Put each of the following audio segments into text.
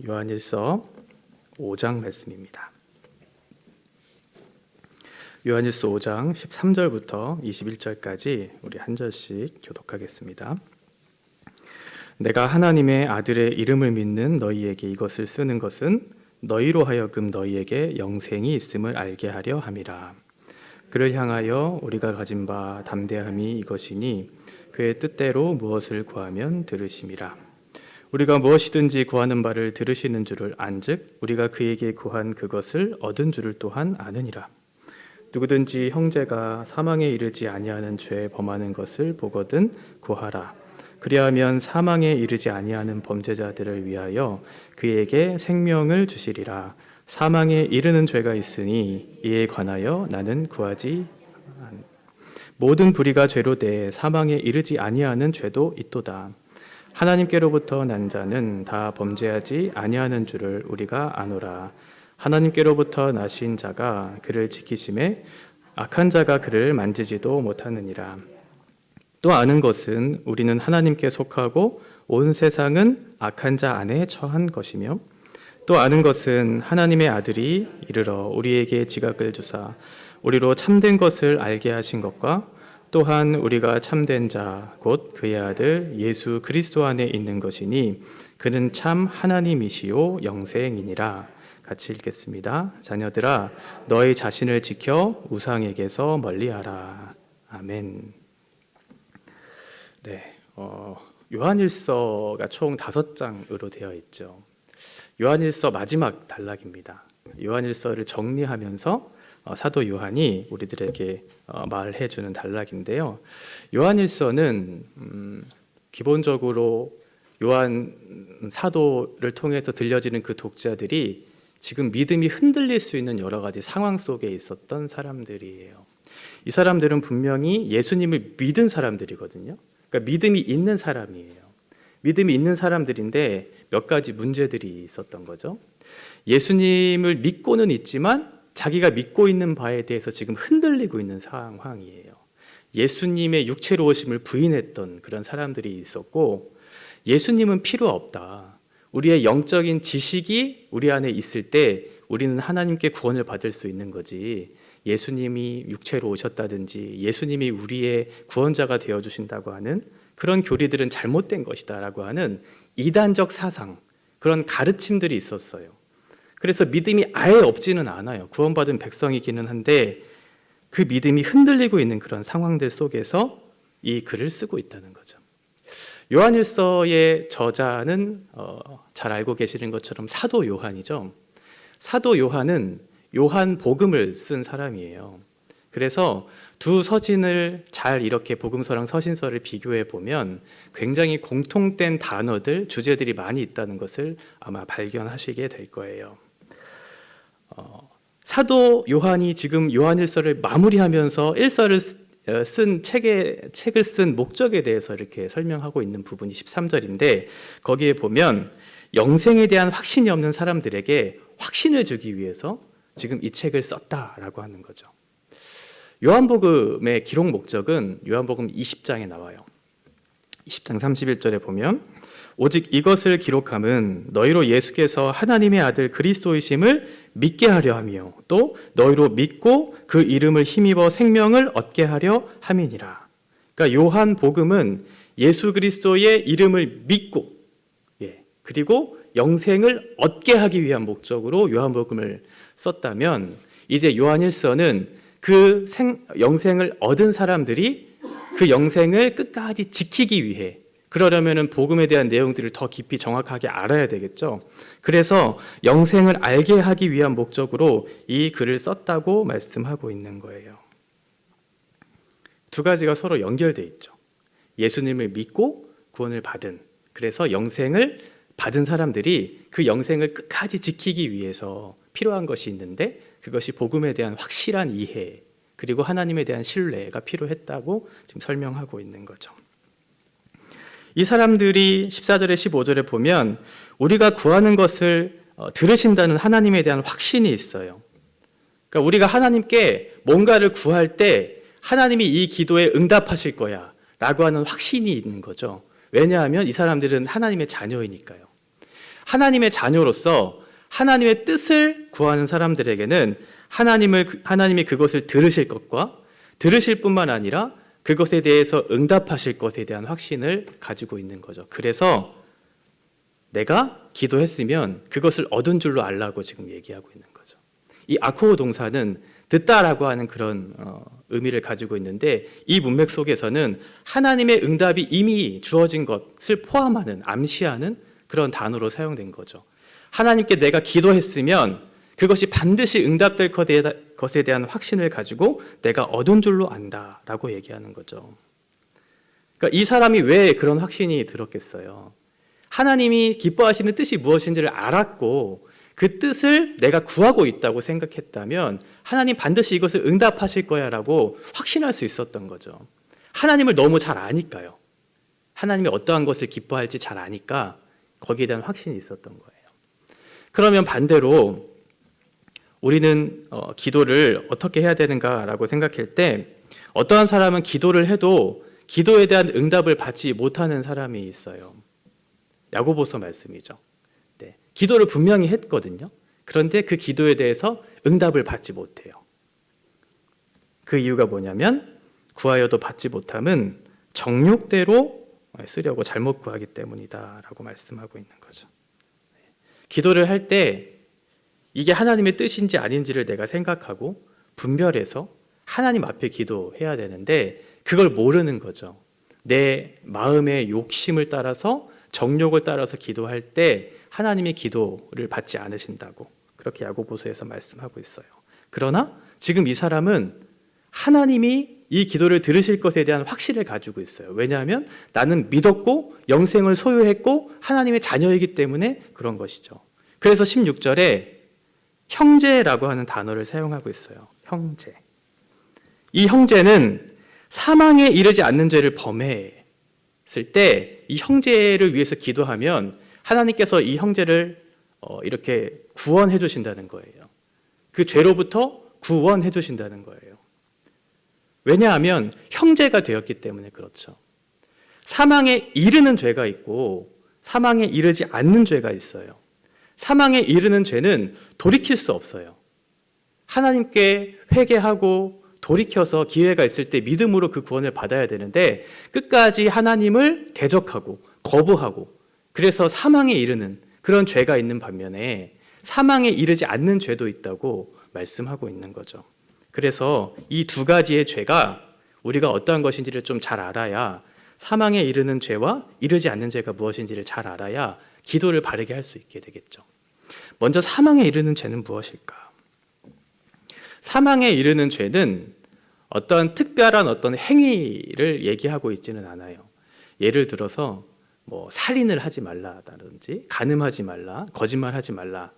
요한일서 5장 말씀입니다. 요한일서 5장 13절부터 21절까지 우리 한 절씩 교독하겠습니다. 내가 하나님의 아들의 이름을 믿는 너희에게 이것을 쓰는 것은 너희로 하여금 너희에게 영생이 있음을 알게 하려 함이라. 그를 향하여 우리가 가진 바 담대함이 이것이니 그의 뜻대로 무엇을 구하면 들으심이라. 우리가 무엇이든지 구하는 바를 들으시는 줄을 안즉 우리가 그에게 구한 그것을 얻은 줄을 또한 아느니라. 누구든지 형제가 사망에 이르지 아니하는 죄 범하는 것을 보거든 구하라. 그리하면 사망에 이르지 아니하는 범죄자들을 위하여 그에게 생명을 주시리라. 사망에 이르는 죄가 있으니 이에 관하여 나는 구하지 모든 불의가 죄로 돼 사망에 이르지 아니하는 죄도 있도다. 하나님께로부터 난 자는 다 범죄하지 아니하는 줄을 우리가 아노라. 하나님께로부터 나신 자가 그를 지키심에 악한 자가 그를 만지지도 못하느니라. 또 아는 것은 우리는 하나님께 속하고 온 세상은 악한 자 안에 처한 것이며 또 아는 것은 하나님의 아들이 이르러 우리에게 지각을 주사 우리로 참된 것을 알게 하신 것과 또한 우리가 참된 자 곧 그의 아들 예수 그리스도 안에 있는 것이니 그는 참 하나님이시요 영생이니라. 같이 읽겠습니다. 자녀들아 너희 자신을 지켜 우상에게서 멀리하라. 아멘. 네, 요한일서가 총 5장으로 되어 있죠. 요한일서 마지막 단락입니다. 요한일서를 정리하면서 사도 요한이 우리들에게 말해주는 단락인데요. 요한일서는 기본적으로 요한 사도를 통해서 들려지는 그 독자들이 지금 믿음이 흔들릴 수 있는 여러 가지 상황 속에 있었던 사람들이에요. 이 사람들은 분명히 예수님을 믿은 사람들이거든요. 그러니까 믿음이 있는 사람이에요. 믿음이 있는 사람들인데 몇 가지 문제들이 있었던 거죠. 예수님을 믿고는 있지만 자기가 믿고 있는 바에 대해서 지금 흔들리고 있는 상황이에요. 예수님의 육체로 오심을 부인했던 그런 사람들이 있었고, 예수님은 필요 없다. 우리의 영적인 지식이 우리 안에 있을 때 우리는 하나님께 구원을 받을 수 있는 거지, 예수님이 육체로 오셨다든지 예수님이 우리의 구원자가 되어주신다고 하는 그런 교리들은 잘못된 것이다 라고 하는 이단적 사상, 그런 가르침들이 있었어요. 그래서 믿음이 아예 없지는 않아요. 구원받은 백성이기는 한데 그 믿음이 흔들리고 있는 그런 상황들 속에서 이 글을 쓰고 있다는 거죠. 요한일서의 저자는 잘 알고 계시는 것처럼 사도 요한이죠. 사도 요한은 요한복음을 쓴 사람이에요. 그래서 두 서신을 잘 이렇게 복음서랑 서신서를 비교해 보면 굉장히 공통된 단어들, 주제들이 많이 있다는 것을 아마 발견하시게 될 거예요. 사도 요한이 지금 요한일서를 마무리하면서 일서를 쓴 책을 쓴 목적에 대해서 이렇게 설명하고 있는 부분이 13절인데 거기에 보면 영생에 대한 확신이 없는 사람들에게 확신을 주기 위해서 지금 이 책을 썼다라고 하는 거죠. 요한복음의 기록 목적은 요한복음 20장에 나와요. 20장 31절에 보면 오직 이것을 기록함은 너희로 예수께서 하나님의 아들 그리스도이심을 믿게 하려 하며 또 너희로 믿고 그 이름을 힘입어 생명을 얻게 하려 함이니라. 그러니까 요한복음은 예수 그리스도의 이름을 믿고 그리고 영생을 얻게 하기 위한 목적으로 요한복음을 썼다면 이제 요한일서는 그 영생을 얻은 사람들이 그 영생을 끝까지 지키기 위해, 그러려면 복음에 대한 내용들을 더 깊이 정확하게 알아야 되겠죠. 그래서 영생을 알게 하기 위한 목적으로 이 글을 썼다고 말씀하고 있는 거예요. 두 가지가 서로 연결돼 있죠. 예수님을 믿고 구원을 받은, 그래서 영생을 받은 사람들이 그 영생을 끝까지 지키기 위해서 필요한 것이 있는데 그것이 복음에 대한 확실한 이해 그리고 하나님에 대한 신뢰가 필요했다고 지금 설명하고 있는 거죠. 이 사람들이 14절에 15절에 보면 우리가 구하는 것을 들으신다는 하나님에 대한 확신이 있어요. 그러니까 우리가 하나님께 뭔가를 구할 때 하나님이 이 기도에 응답하실 거야 라고 하는 확신이 있는 거죠. 왜냐하면 이 사람들은 하나님의 자녀이니까요. 하나님의 자녀로서 하나님의 뜻을 구하는 사람들에게는 하나님이 그것을 들으실 것과 들으실 뿐만 아니라 그것에 대해서 응답하실 것에 대한 확신을 가지고 있는 거죠. 그래서 내가 기도했으면 그것을 얻은 줄로 알라고 지금 얘기하고 있는 거죠. 이 아코오 동사는 듣다라고 하는 그런 의미를 가지고 있는데, 이 문맥 속에서는 하나님의 응답이 이미 주어진 것을 포함하는, 암시하는 그런 단어로 사용된 거죠. 하나님께 내가 기도했으면 그것이 반드시 응답될 것에 대한 확신을 가지고 내가 얻은 줄로 안다라고 얘기하는 거죠. 그러니까 이 사람이 왜 그런 확신이 들었겠어요? 하나님이 기뻐하시는 뜻이 무엇인지를 알았고 그 뜻을 내가 구하고 있다고 생각했다면 하나님 반드시 이것을 응답하실 거야 라고 확신할 수 있었던 거죠. 하나님을 너무 잘 아니까요. 하나님이 어떠한 것을 기뻐할지 잘 아니까 거기에 대한 확신이 있었던 거예요. 그러면 반대로 우리는 기도를 어떻게 해야 되는가라고 생각할 때, 어떠한 사람은 기도를 해도 기도에 대한 응답을 받지 못하는 사람이 있어요. 야고보서 말씀이죠. 네, 기도를 분명히 했거든요. 그런데 그 기도에 대해서 응답을 받지 못해요. 그 이유가 뭐냐면 구하여도 받지 못함은 정욕대로 쓰려고 잘못 구하기 때문이다라고 말씀하고 있는 거죠. 기도를 할 때 이게 하나님의 뜻인지 아닌지를 내가 생각하고 분별해서 하나님 앞에 기도해야 되는데 그걸 모르는 거죠. 내 마음의 욕심을 따라서, 정욕을 따라서 기도할 때 하나님의 기도를 받지 않으신다고 그렇게 야고보서에서 말씀하고 있어요. 그러나 지금 이 사람은 하나님이 이 기도를 들으실 것에 대한 확신을 가지고 있어요. 왜냐하면 나는 믿었고 영생을 소유했고 하나님의 자녀이기 때문에 그런 것이죠. 그래서 16절에 형제라고 하는 단어를 사용하고 있어요. 형제. 이 형제는 사망에 이르지 않는 죄를 범했을 때 이 형제를 위해서 기도하면 하나님께서 이 형제를 이렇게 구원해 주신다는 거예요. 그 죄로부터 구원해 주신다는 거예요. 왜냐하면 형제가 되었기 때문에 그렇죠. 사망에 이르는 죄가 있고 사망에 이르지 않는 죄가 있어요. 사망에 이르는 죄는 돌이킬 수 없어요. 하나님께 회개하고 돌이켜서 기회가 있을 때 믿음으로 그 구원을 받아야 되는데 끝까지 하나님을 대적하고 거부하고 그래서 사망에 이르는 그런 죄가 있는 반면에 사망에 이르지 않는 죄도 있다고 말씀하고 있는 거죠. 그래서 이 두 가지의 죄가 우리가 어떠한 것인지를 좀 잘 알아야, 사망에 이르는 죄와 이르지 않는 죄가 무엇인지를 잘 알아야 기도를 바르게 할 수 있게 되겠죠. 먼저 사망에 이르는 죄는 무엇일까? 사망에 이르는 죄는 어떤 특별한 어떤 행위를 얘기하고 있지는 않아요. 예를 들어서 살인을 하지 말라라든지 간음하지 말라, 거짓말하지 말라.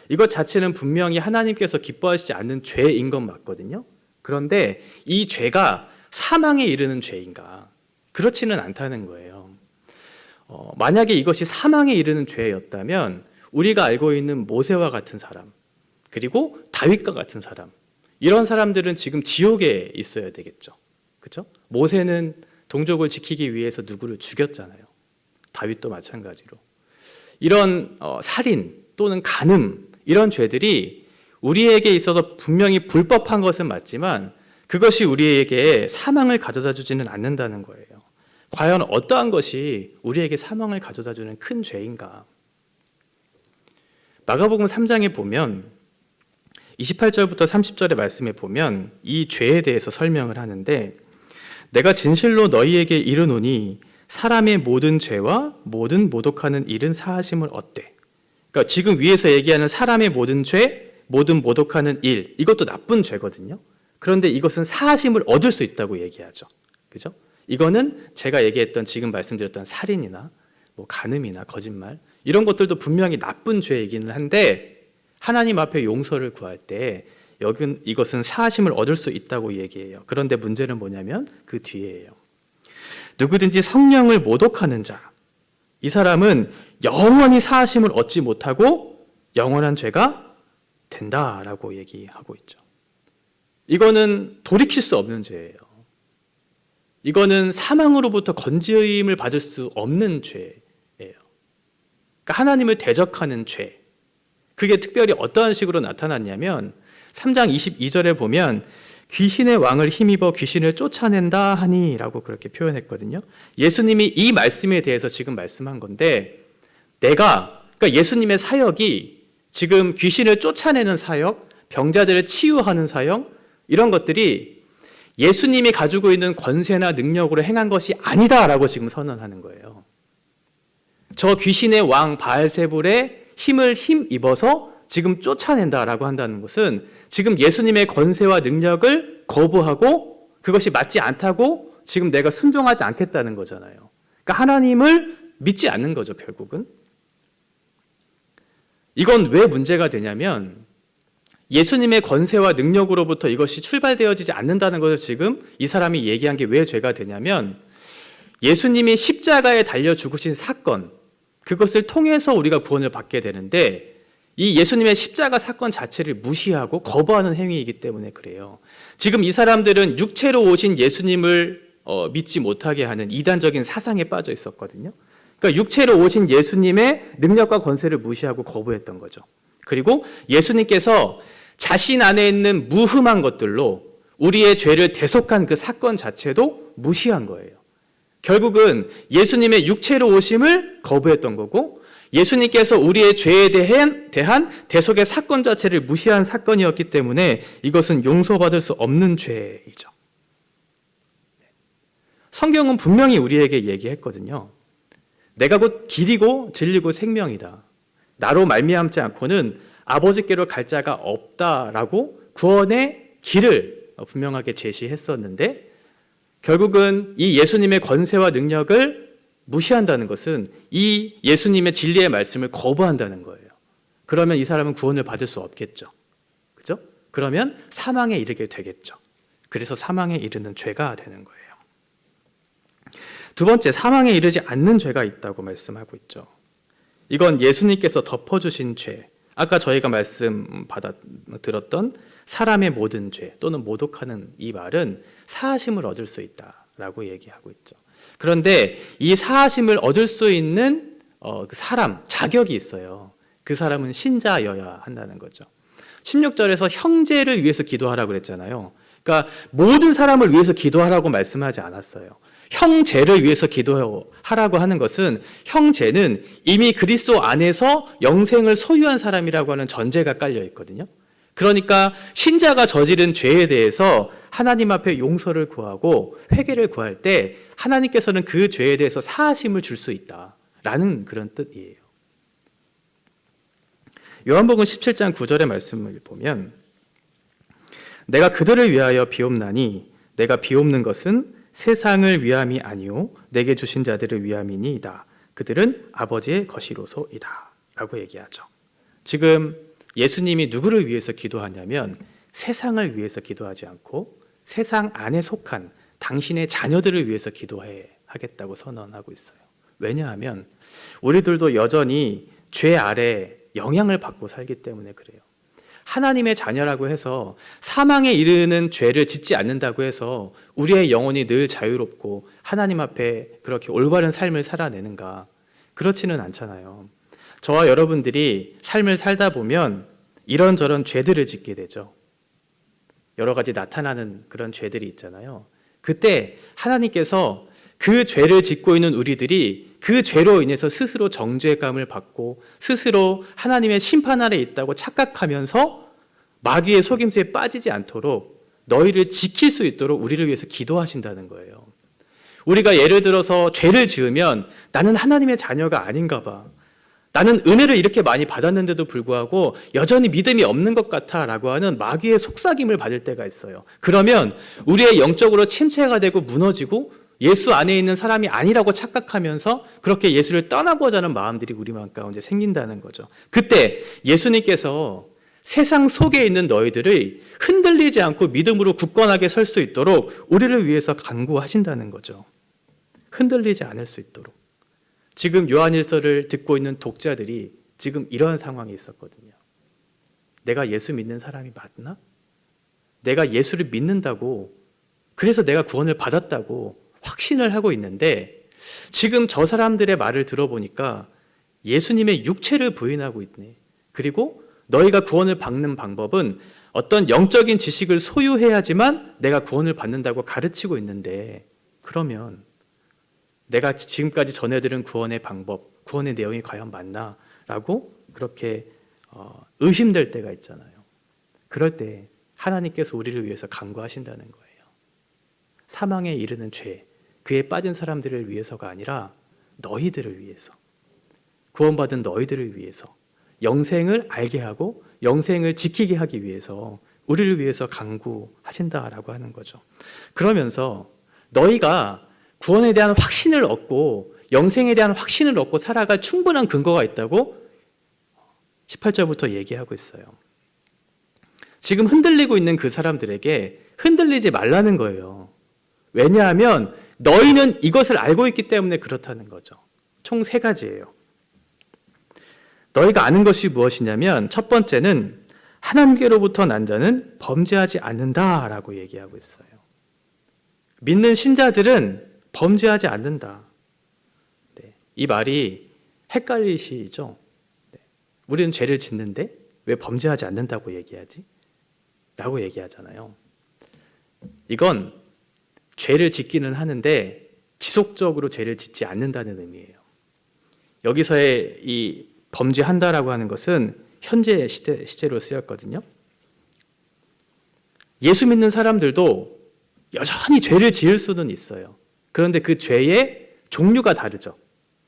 이것 자체는 분명히 하나님께서 기뻐하시지 않는 죄인 건 맞거든요. 그런데 이 죄가 사망에 이르는 죄인가? 그렇지는 않다는 거예요. 만약에 이것이 사망에 이르는 죄였다면 우리가 알고 있는 모세와 같은 사람, 그리고 다윗과 같은 사람, 이런 사람들은 지금 지옥에 있어야 되겠죠. 그렇죠? 모세는 동족을 지키기 위해서 누구를 죽였잖아요. 다윗도 마찬가지로. 이런 살인 또는 간음, 이런 죄들이 우리에게 있어서 분명히 불법한 것은 맞지만 그것이 우리에게 사망을 가져다 주지는 않는다는 거예요. 과연 어떠한 것이 우리에게 사망을 가져다 주는 큰 죄인가? 마가복음 3장에 보면 28절부터 30절의 말씀에 보면 이 죄에 대해서 설명을 하는데, 내가 진실로 너희에게 이르노니 사람의 모든 죄와 모든 모독하는 일은 사하심을 얻되. 그러니까 지금 위에서 얘기하는 사람의 모든 죄, 모든 모독하는 일, 이것도 나쁜 죄거든요. 그런데 이것은 사하심을 얻을 수 있다고 얘기하죠. 그죠? 이거는 제가 얘기했던, 지금 말씀드렸던 살인이나 간음이나 거짓말, 이런 것들도 분명히 나쁜 죄이기는 한데 하나님 앞에 용서를 구할 때 이것은 사하심을 얻을 수 있다고 얘기해요. 그런데 문제는 뭐냐면 그 뒤에예요. 누구든지 성령을 모독하는 자, 이 사람은 영원히 사하심을 얻지 못하고 영원한 죄가 된다라고 얘기하고 있죠. 이거는 돌이킬 수 없는 죄예요. 이거는 사망으로부터 건짐을 받을 수 없는 죄예요. 그러니까 하나님을 대적하는 죄. 그게 특별히 어떠한 식으로 나타났냐면 3장 22절에 보면 귀신의 왕을 힘입어 귀신을 쫓아낸다 하니 라고 그렇게 표현했거든요. 예수님이 이 말씀에 대해서 지금 말씀한 건데 그러니까 예수님의 사역이 지금 귀신을 쫓아내는 사역, 병자들을 치유하는 사역 이런 것들이 예수님이 가지고 있는 권세나 능력으로 행한 것이 아니다라고 지금 선언하는 거예요. 저 귀신의 왕 바알세불의 힘을 힘입어서 지금 쫓아낸다라고 한다는 것은 지금 예수님의 권세와 능력을 거부하고 그것이 맞지 않다고 지금 내가 순종하지 않겠다는 거잖아요. 그러니까 하나님을 믿지 않는 거죠, 결국은. 이건 왜 문제가 되냐면 예수님의 권세와 능력으로부터 이것이 출발되어지지 않는다는 것을 지금 이 사람이 얘기한 게 왜 죄가 되냐면 예수님이 십자가에 달려 죽으신 사건, 그것을 통해서 우리가 구원을 받게 되는데 이 예수님의 십자가 사건 자체를 무시하고 거부하는 행위이기 때문에 그래요. 지금 이 사람들은 육체로 오신 예수님을 믿지 못하게 하는 이단적인 사상에 빠져 있었거든요. 그러니까 육체로 오신 예수님의 능력과 권세를 무시하고 거부했던 거죠. 그리고 예수님께서 자신 안에 있는 무흠한 것들로 우리의 죄를 대속한 그 사건 자체도 무시한 거예요. 결국은 예수님의 육체로 오심을 거부했던 거고 예수님께서 우리의 죄에 대한 대속의 사건 자체를 무시한 사건이었기 때문에 이것은 용서받을 수 없는 죄이죠. 성경은 분명히 우리에게 얘기했거든요. 내가 곧 길이고 진리고 생명이다. 나로 말미암지 않고는 아버지께로 갈 자가 없다라고 구원의 길을 분명하게 제시했었는데 결국은 이 예수님의 권세와 능력을 무시한다는 것은 이 예수님의 진리의 말씀을 거부한다는 거예요. 그러면 이 사람은 구원을 받을 수 없겠죠. 그죠? 그러면 사망에 이르게 되겠죠. 그래서 사망에 이르는 죄가 되는 거예요. 두 번째, 사망에 이르지 않는 죄가 있다고 말씀하고 있죠. 이건 예수님께서 덮어주신 죄, 아까 저희가 들었던 사람의 모든 죄 또는 모독하는 이 말은 사하심을 얻을 수 있다라고 얘기하고 있죠. 그런데 이 사하심을 얻을 수 있는 그 사람, 자격이 있어요. 그 사람은 신자여야 한다는 거죠. 16절에서 형제를 위해서 기도하라고 그랬잖아요. 그러니까 모든 사람을 위해서 기도하라고 말씀하지 않았어요. 형제를 위해서 기도하라고 하는 것은 형제는 이미 그리스도 안에서 영생을 소유한 사람이라고 하는 전제가 깔려 있거든요. 그러니까 신자가 저지른 죄에 대해서 하나님 앞에 용서를 구하고 회개를 구할 때 하나님께서는 그 죄에 대해서 사하심을 줄 수 있다라는 그런 뜻이에요. 요한복음 17장 9절의 말씀을 보면 내가 그들을 위하여 비옵나니 내가 비옵는 것은 세상을 위함이 아니요 내게 주신 자들을 위함이니이다. 그들은 아버지의 것이로소이다 라고 얘기하죠. 지금 예수님이 누구를 위해서 기도하냐면 세상을 위해서 기도하지 않고 세상 안에 속한 당신의 자녀들을 위해서 기도하겠다고 선언하고 있어요. 왜냐하면 우리들도 여전히 죄 아래 영향을 받고 살기 때문에 그래요. 하나님의 자녀라고 해서 사망에 이르는 죄를 짓지 않는다고 해서 우리의 영혼이 늘 자유롭고 하나님 앞에 그렇게 올바른 삶을 살아내는가? 그렇지는 않잖아요. 저와 여러분들이 삶을 살다 보면 이런저런 죄들을 짓게 되죠. 여러 가지 나타나는 그런 죄들이 있잖아요. 그때 하나님께서 그 죄를 짓고 있는 우리들이 그 죄로 인해서 스스로 정죄감을 받고 스스로 하나님의 심판 아래 있다고 착각하면서 마귀의 속임수에 빠지지 않도록 너희를 지킬 수 있도록 우리를 위해서 기도하신다는 거예요. 우리가 예를 들어서 죄를 지으면 나는 하나님의 자녀가 아닌가 봐. 나는 은혜를 이렇게 많이 받았는데도 불구하고 여전히 믿음이 없는 것 같아 라고 하는 마귀의 속삭임을 받을 때가 있어요. 그러면 우리의 영적으로 침체가 되고 무너지고 예수 안에 있는 사람이 아니라고 착각하면서 그렇게 예수를 떠나고자 하는 마음들이 우리 마음 가운데 생긴다는 거죠. 그때 예수님께서 세상 속에 있는 너희들을 흔들리지 않고 믿음으로 굳건하게 설 수 있도록 우리를 위해서 간구하신다는 거죠. 흔들리지 않을 수 있도록. 지금 요한일서를 듣고 있는 독자들이 지금 이런 상황이 있었거든요. 내가 예수 믿는 사람이 맞나? 내가 예수를 믿는다고, 그래서 내가 구원을 받았다고 확신을 하고 있는데 지금 저 사람들의 말을 들어보니까 예수님의 육체를 부인하고 있네. 그리고 너희가 구원을 받는 방법은 어떤 영적인 지식을 소유해야지만 내가 구원을 받는다고 가르치고 있는데, 그러면 내가 지금까지 전해들은 구원의 방법, 구원의 내용이 과연 맞나? 라고 그렇게 의심될 때가 있잖아요. 그럴 때 하나님께서 우리를 위해서 간구하신다는 거예요. 사망에 이르는 죄, 그에 빠진 사람들을 위해서가 아니라 너희들을 위해서, 구원받은 너희들을 위해서, 영생을 알게 하고 영생을 지키게 하기 위해서 우리를 위해서 간구하신다라고 하는 거죠. 그러면서 너희가 구원에 대한 확신을 얻고 영생에 대한 확신을 얻고 살아갈 충분한 근거가 있다고 18절부터 얘기하고 있어요. 지금 흔들리고 있는 그 사람들에게 흔들리지 말라는 거예요. 왜냐하면 너희는 이것을 알고 있기 때문에 그렇다는 거죠. 총 3가지예요. 너희가 아는 것이 무엇이냐면, 첫 번째는 하나님께로부터 난 자는 범죄하지 않는다라고 얘기하고 있어요. 믿는 신자들은 범죄하지 않는다. 네, 이 말이 헷갈리시죠? 네, 우리는 죄를 짓는데 왜 범죄하지 않는다고 얘기하지? 라고 얘기하잖아요. 이건 죄를 짓기는 하는데 지속적으로 죄를 짓지 않는다는 의미예요. 여기서의 이 범죄한다라고 하는 것은 현재 시제로 쓰였거든요. 예수 믿는 사람들도 여전히 죄를 지을 수는 있어요. 그런데 그 죄의 종류가 다르죠.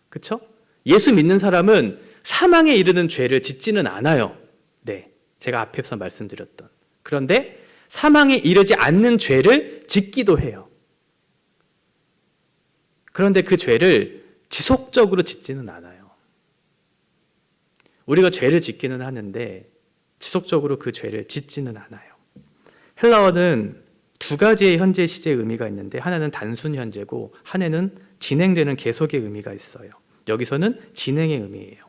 그렇죠? 예수 믿는 사람은 사망에 이르는 죄를 짓지는 않아요. 네, 제가 앞에서 말씀드렸던. 그런데 사망에 이르지 않는 죄를 짓기도 해요. 그런데 그 죄를 지속적으로 짓지는 않아요. 우리가 죄를 짓기는 하는데 지속적으로 그 죄를 짓지는 않아요. 헬라어는 2가지의 현재 시제 의미가 있는데, 하나는 단순 현재고 하나는 진행되는 계속의 의미가 있어요. 여기서는 진행의 의미예요.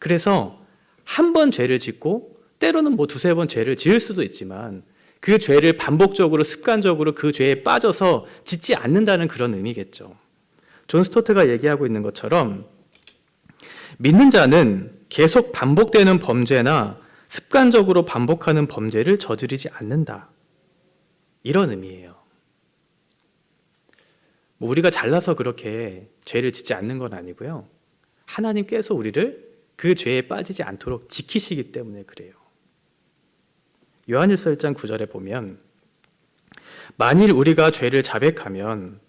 그래서 한 번 죄를 짓고 때로는 2-3번 죄를 지을 수도 있지만 그 죄를 반복적으로 습관적으로 그 죄에 빠져서 짓지 않는다는 그런 의미겠죠. 존 스토트가 얘기하고 있는 것처럼 믿는 자는 계속 반복되는 범죄나 습관적으로 반복하는 범죄를 저지르지 않는다. 이런 의미예요. 우리가 잘나서 그렇게 죄를 짓지 않는 건 아니고요. 하나님께서 우리를 그 죄에 빠지지 않도록 지키시기 때문에 그래요. 요한일서 1장 9절에 보면, 만일 우리가 죄를 자백하면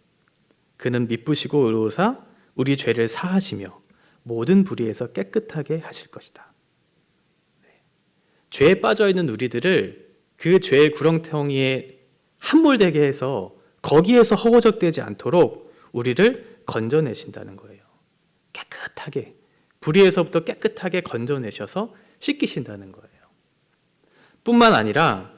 그는 미쁘시고 의로우사 우리 죄를 사하시며 모든 불의에서 깨끗하게 하실 것이다. 네. 죄에 빠져있는 우리들을 그 죄의 구렁텅이에 함몰되게 해서 거기에서 허우적대지 않도록 우리를 건져내신다는 거예요. 깨끗하게, 불의에서부터 깨끗하게 건져내셔서 씻기신다는 거예요. 뿐만 아니라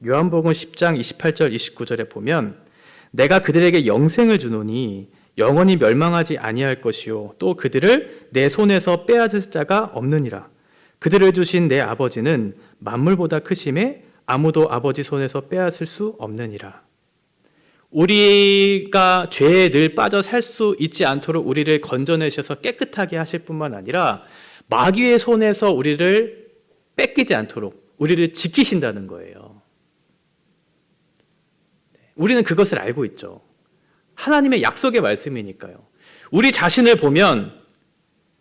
요한복음 10장 28절 29절에 보면, 내가 그들에게 영생을 주노니 영원히 멸망하지 아니할 것이요 또 그들을 내 손에서 빼앗을 자가 없느니라. 그들을 주신 내 아버지는 만물보다 크심에 아무도 아버지 손에서 빼앗을 수 없느니라. 우리가 죄에 늘 빠져 살 수 있지 않도록 우리를 건져내셔서 깨끗하게 하실 뿐만 아니라 마귀의 손에서 우리를 뺏기지 않도록 우리를 지키신다는 거예요. 우리는 그것을 알고 있죠. 하나님의 약속의 말씀이니까요. 우리 자신을 보면,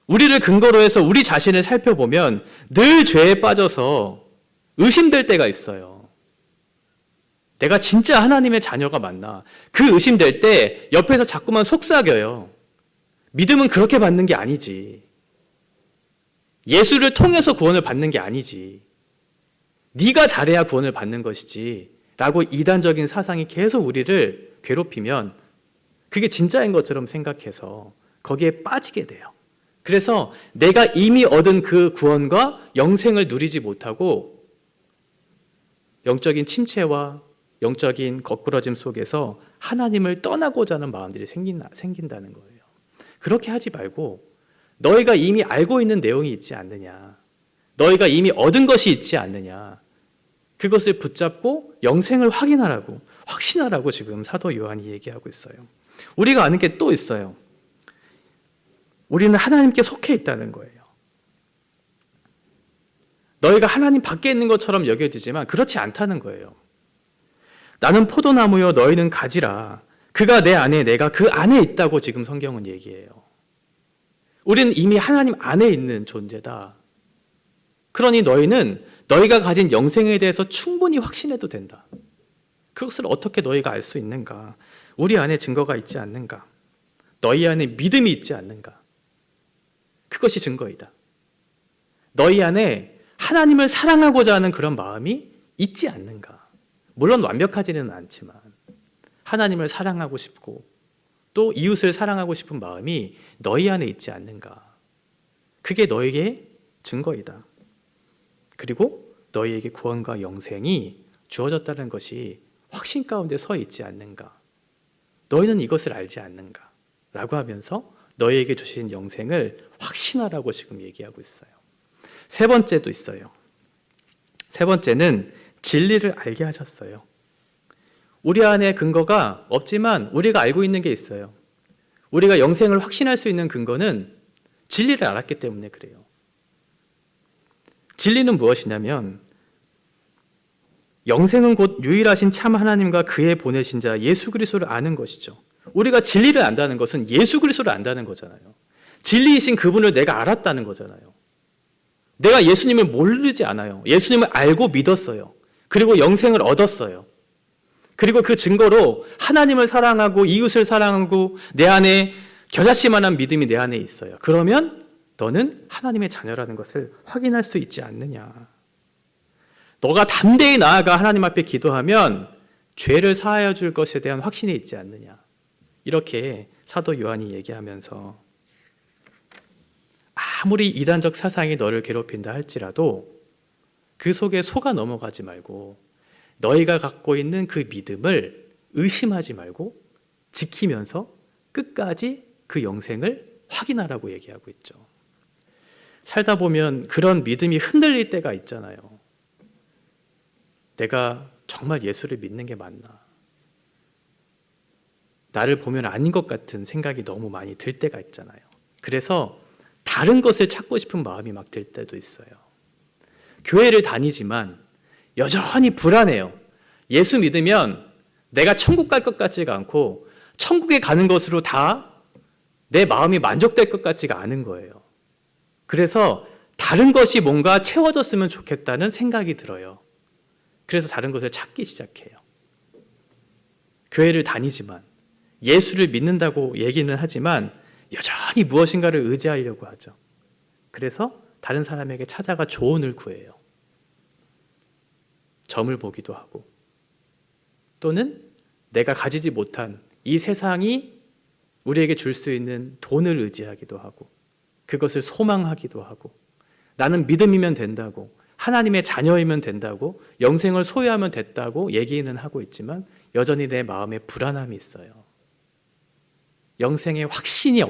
우리를 근거로 해서 우리 자신을 살펴보면 늘 죄에 빠져서 의심될 때가 있어요. 내가 진짜 하나님의 자녀가 맞나? 그 의심될 때 옆에서 자꾸만 속삭여요. 믿음은 그렇게 받는 게 아니지. 예수를 통해서 구원을 받는 게 아니지. 네가 잘해야 구원을 받는 것이지. 라고 이단적인 사상이 계속 우리를 괴롭히면 그게 진짜인 것처럼 생각해서 거기에 빠지게 돼요. 그래서 내가 이미 얻은 그 구원과 영생을 누리지 못하고 영적인 침체와 영적인 거꾸러짐 속에서 하나님을 떠나고자 하는 마음들이 생긴다는 거예요. 그렇게 하지 말고 너희가 이미 알고 있는 내용이 있지 않느냐, 너희가 이미 얻은 것이 있지 않느냐, 그것을 붙잡고 영생을 확인하라고, 확신하라고 지금 사도 요한이 얘기하고 있어요. 우리가 아는 게 또 있어요. 우리는 하나님께 속해 있다는 거예요. 너희가 하나님 밖에 있는 것처럼 여겨지지만 그렇지 않다는 거예요. 나는 포도나무요 너희는 가지라. 그가 내 안에 내가 그 안에 있다고 지금 성경은 얘기해요. 우리는 이미 하나님 안에 있는 존재다. 그러니 너희는 너희가 가진 영생에 대해서 충분히 확신해도 된다. 그것을 어떻게 너희가 알 수 있는가? 우리 안에 증거가 있지 않는가? 너희 안에 믿음이 있지 않는가? 그것이 증거이다. 너희 안에 하나님을 사랑하고자 하는 그런 마음이 있지 않는가? 물론 완벽하지는 않지만 하나님을 사랑하고 싶고 또 이웃을 사랑하고 싶은 마음이 너희 안에 있지 않는가? 그게 너에게 증거이다. 그리고 너희에게 구원과 영생이 주어졌다는 것이 확신 가운데 서 있지 않는가? 너희는 이것을 알지 않는가? 라고 하면서 너희에게 주신 영생을 확신하라고 지금 얘기하고 있어요. 세 번째도 있어요. 세 번째는 진리를 알게 하셨어요. 우리 안에 근거가 없지만 우리가 알고 있는 게 있어요. 우리가 영생을 확신할 수 있는 근거는 진리를 알았기 때문에 그래요. 진리는 무엇이냐면 영생은 곧 유일하신 참 하나님과 그의 보내신 자 예수 그리스도를 아는 것이죠. 우리가 진리를 안다는 것은 예수 그리스도를 안다는 거잖아요. 진리이신 그분을 내가 알았다는 거잖아요. 내가 예수님을 모르지 않아요. 예수님을 알고 믿었어요. 그리고 영생을 얻었어요. 그리고 그 증거로 하나님을 사랑하고 이웃을 사랑하고 내 안에 겨자씨만한 믿음이 내 안에 있어요. 그러면 너는 하나님의 자녀라는 것을 확인할 수 있지 않느냐. 너가 담대히 나아가 하나님 앞에 기도하면 죄를 사하여 줄 것에 대한 확신이 있지 않느냐. 이렇게 사도 요한이 얘기하면서 아무리 이단적 사상이 너를 괴롭힌다 할지라도 그 속에 속아 넘어가지 말고 너희가 갖고 있는 그 믿음을 의심하지 말고 지키면서 끝까지 그 영생을 확인하라고 얘기하고 있죠. 살다 보면 그런 믿음이 흔들릴 때가 있잖아요. 내가 정말 예수를 믿는 게 맞나? 나를 보면 아닌 것 같은 생각이 너무 많이 들 때가 있잖아요. 그래서 다른 것을 찾고 싶은 마음이 막 들 때도 있어요. 교회를 다니지만 여전히 불안해요. 예수 믿으면 내가 천국 갈 것 같지가 않고 천국에 가는 것으로 다 내 마음이 만족될 것 같지가 않은 거예요. 그래서 다른 것이 뭔가 채워졌으면 좋겠다는 생각이 들어요. 그래서 다른 것을 찾기 시작해요. 교회를 다니지만 예수를 믿는다고 얘기는 하지만 여전히 무엇인가를 의지하려고 하죠. 그래서 다른 사람에게 찾아가 조언을 구해요. 점을 보기도 하고 또는 내가 가지지 못한 이 세상이 우리에게 줄 수 있는 돈을 의지하기도 하고 그것을 소망하기도 하고 나는 믿음이면 된다고 하나님의 자녀이면 된다고 영생을 소유하면 됐다고 얘기는 하고 있지만 여전히 내 마음에 불안함이 있어요. 영생의 확신이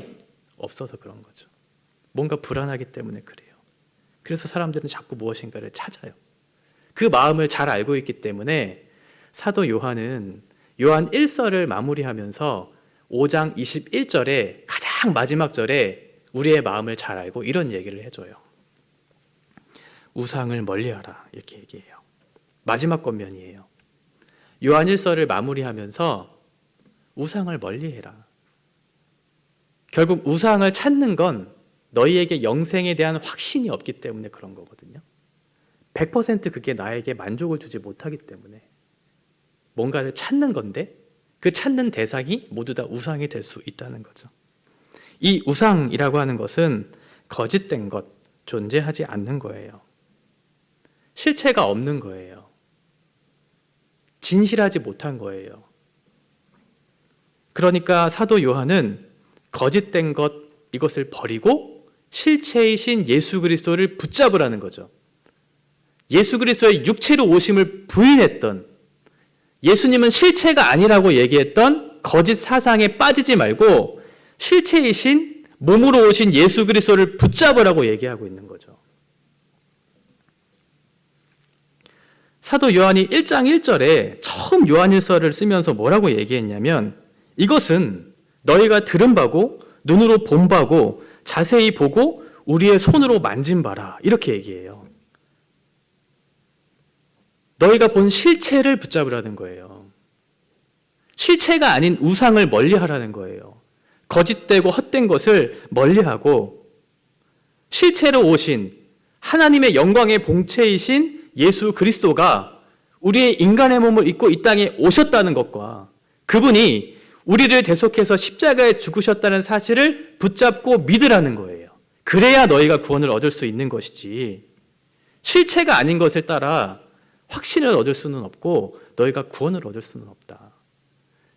없어서 그런 거죠. 뭔가 불안하기 때문에 그래요. 그래서 사람들은 자꾸 무엇인가를 찾아요. 그 마음을 잘 알고 있기 때문에 사도 요한은 요한 1서를 마무리하면서 5장 21절에 가장 마지막 절에 우리의 마음을 잘 알고 이런 얘기를 해줘요. 우상을 멀리하라 이렇게 얘기해요. 마지막 권면이에요. 요한 1서를 마무리하면서 우상을 멀리해라. 결국 우상을 찾는 건 너희에게 영생에 대한 확신이 없기 때문에 그런 거거든요. 100% 그게 나에게 만족을 주지 못하기 때문에 뭔가를 찾는 건데 그 찾는 대상이 모두 다 우상이 될 수 있다는 거죠. 이 우상이라고 하는 것은 거짓된 것, 존재하지 않는 거예요. 실체가 없는 거예요. 진실하지 못한 거예요. 그러니까 사도 요한은 거짓된 것 이것을 버리고 실체이신 예수 그리스도를 붙잡으라는 거죠. 예수 그리스도의 육체로 오심을 부인했던 예수님은 실체가 아니라고 얘기했던 거짓 사상에 빠지지 말고 실체이신 몸으로 오신 예수 그리스도를 붙잡으라고 얘기하고 있는 거죠. 사도 요한이 1장 1절에 처음 요한일서를 쓰면서 뭐라고 얘기했냐면 이것은 너희가 들은 바고 눈으로 본 바고 자세히 보고 우리의 손으로 만짐봐라. 이렇게 얘기해요. 너희가 본 실체를 붙잡으라는 거예요. 실체가 아닌 우상을 멀리하라는 거예요. 거짓되고 헛된 것을 멀리하고 실체로 오신 하나님의 영광의 본체이신 예수 그리스도가 우리의 인간의 몸을 입고 이 땅에 오셨다는 것과 그분이 우리를 대속해서 십자가에 죽으셨다는 사실을 붙잡고 믿으라는 거예요. 그래야 너희가 구원을 얻을 수 있는 것이지, 실체가 아닌 것을 따라 확신을 얻을 수는 없고 너희가 구원을 얻을 수는 없다.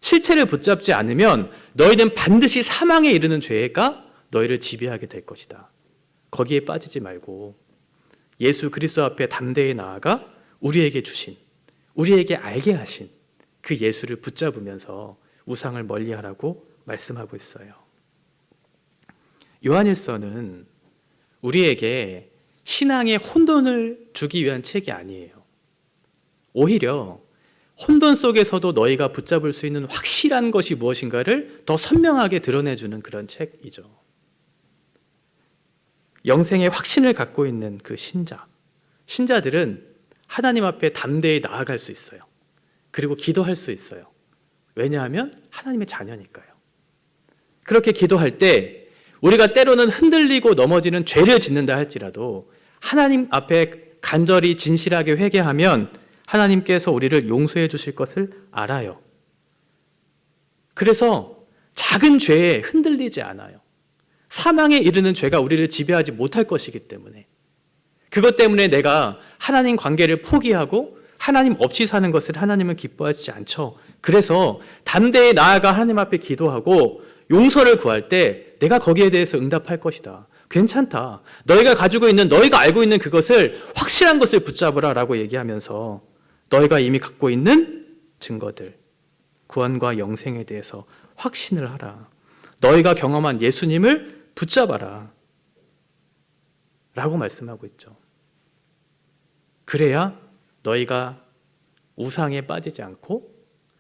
실체를 붙잡지 않으면 너희는 반드시 사망에 이르는 죄가 너희를 지배하게 될 것이다. 거기에 빠지지 말고 예수 그리스도 앞에 담대히 나아가 우리에게 주신, 우리에게 알게 하신 그 예수를 붙잡으면서 우상을 멀리하라고 말씀하고 있어요. 요한일서는 우리에게 신앙의 혼돈을 주기 위한 책이 아니에요. 오히려 혼돈 속에서도 너희가 붙잡을 수 있는 확실한 것이 무엇인가를 더 선명하게 드러내주는 그런 책이죠. 영생의 확신을 갖고 있는 그 신자들은 하나님 앞에 담대히 나아갈 수 있어요. 그리고 기도할 수 있어요. 왜냐하면 하나님의 자녀니까요. 그렇게 기도할 때 우리가 때로는 흔들리고 넘어지는 죄를 짓는다 할지라도 하나님 앞에 간절히 진실하게 회개하면 하나님께서 우리를 용서해 주실 것을 알아요. 그래서 작은 죄에 흔들리지 않아요. 사망에 이르는 죄가 우리를 지배하지 못할 것이기 때문에, 그것 때문에 내가 하나님 관계를 포기하고 하나님 없이 사는 것을 하나님은 기뻐하지 않죠. 그래서 담대히 나아가 하나님 앞에 기도하고 용서를 구할 때 내가 거기에 대해서 응답할 것이다. 괜찮다. 너희가 가지고 있는, 너희가 알고 있는 그것을, 확실한 것을 붙잡으라 라고 얘기하면서 너희가 이미 갖고 있는 증거들, 구원과 영생에 대해서 확신을 하라. 너희가 경험한 예수님을 붙잡아라 라고 말씀하고 있죠. 그래야 너희가 우상에 빠지지 않고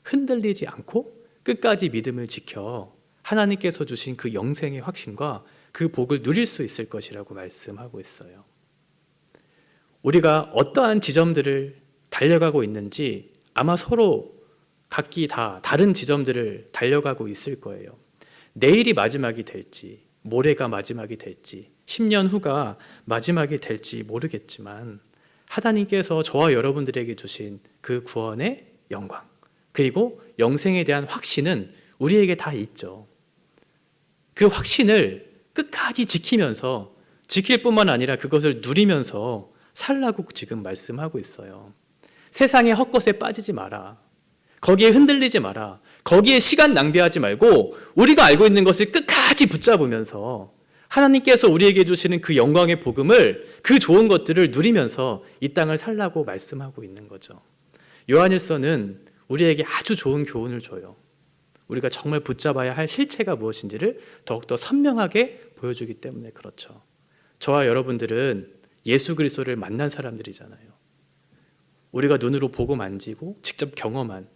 흔들리지 않고 끝까지 믿음을 지켜 하나님께서 주신 그 영생의 확신과 그 복을 누릴 수 있을 것이라고 말씀하고 있어요. 우리가 어떠한 지점들을 달려가고 있는지 아마 서로 각기 다 다른 지점들을 달려가고 있을 거예요. 내일이 마지막이 될지, 모레가 마지막이 될지, 10년 후가 마지막이 될지 모르겠지만 하나님께서 저와 여러분들에게 주신 그 구원의 영광, 그리고 영생에 대한 확신은 우리에게 다 있죠. 그 확신을 끝까지 지키면서, 지킬 뿐만 아니라 그것을 누리면서 살라고 지금 말씀하고 있어요. 세상의 헛것에 빠지지 마라. 거기에 흔들리지 마라. 거기에 시간 낭비하지 말고 우리가 알고 있는 것을 끝까지 붙잡으면서 하나님께서 우리에게 주시는 그 영광의 복음을, 그 좋은 것들을 누리면서 이 땅을 살라고 말씀하고 있는 거죠. 요한일서는 우리에게 아주 좋은 교훈을 줘요. 우리가 정말 붙잡아야 할 실체가 무엇인지를 더욱더 선명하게 보여주기 때문에 그렇죠. 저와 여러분들은 예수 그리스도를 만난 사람들이잖아요. 우리가 눈으로 보고 만지고 직접 경험한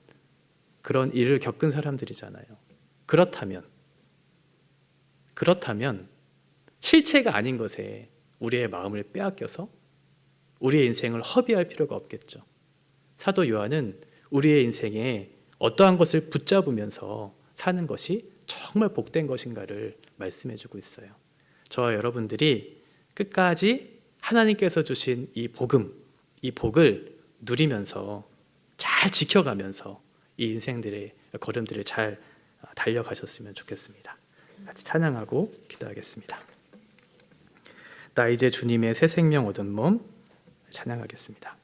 그런 일을 겪은 사람들이잖아요. 그렇다면 실체가 아닌 것에 우리의 마음을 빼앗겨서 우리의 인생을 허비할 필요가 없겠죠. 사도 요한은 우리의 인생에 어떠한 것을 붙잡으면서 사는 것이 정말 복된 것인가를 말씀해주고 있어요. 저와 여러분들이 끝까지 하나님께서 주신 이 복음, 이 복을 누리면서 잘 지켜가면서 이 인생들의 걸음들을 잘 달려가셨으면 좋겠습니다. 같이 찬양하고 기도하겠습니다. 나 이제 주님의 새 생명 얻은 몸 찬양하겠습니다.